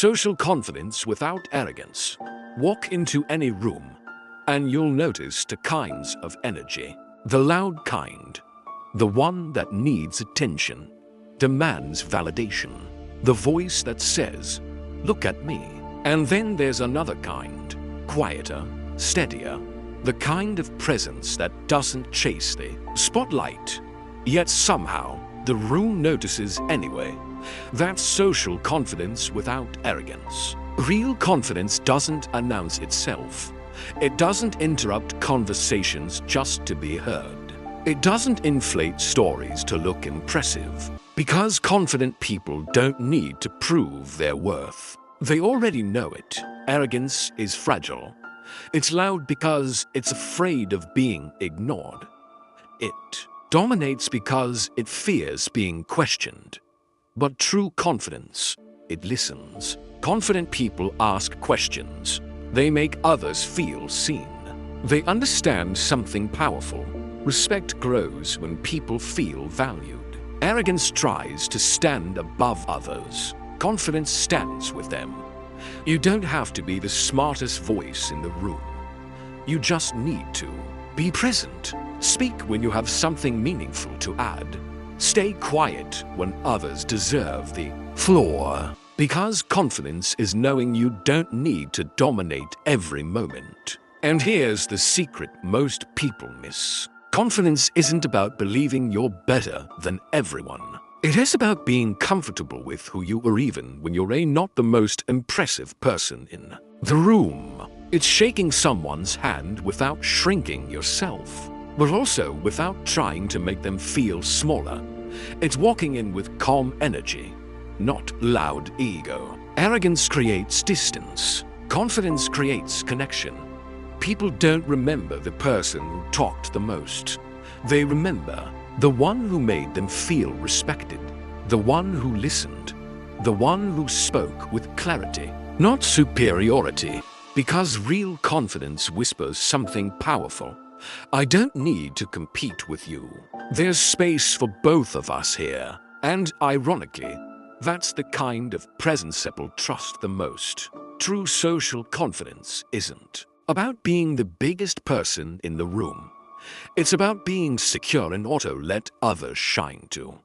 Social confidence without arrogance. Walk into any room, and you'll notice two kinds of energy. The loud kind, the one that needs attention, demands validation. The voice that says, "Look at me." And then there's another kind, quieter, steadier, the kind of presence that doesn't chase the spotlight, yet somehow the room notices anyway. That's social confidence without arrogance. Real confidence doesn't announce itself. It doesn't interrupt conversations just to be heard. It doesn't inflate stories to look impressive. Because confident people don't need to prove their worth. They already know it. Arrogance is fragile. It's loud because it's afraid of being ignored. It dominates because it fears being questioned. But true confidence, it listens. Confident people ask questions. They make others feel seen. They understand something powerful. Respect grows when people feel valued. Arrogance tries to stand above others. Confidence stands with them. You don't have to be the smartest voice in the room. You just need to be present. Speak when you have something meaningful to add. Stay quiet when others deserve the floor. Because confidence is knowing you don't need to dominate every moment. And here's the secret most people miss. Confidence isn't about believing you're better than everyone. It is about being comfortable with who you are even when you're not the most impressive person in the room. It's shaking someone's hand without shrinking yourself, but also without trying to make them feel smaller. It's walking in with calm energy, not loud ego. Arrogance creates distance. Confidence creates connection. People don't remember the person who talked the most. They remember the one who made them feel respected, the one who listened, the one who spoke with clarity, not superiority. Because real confidence whispers something powerful. I don't need to compete with you. There's space for both of us here. And ironically, that's the kind of presence people trust the most. True social confidence isn't about being the biggest person in the room. It's about being secure and let others shine too.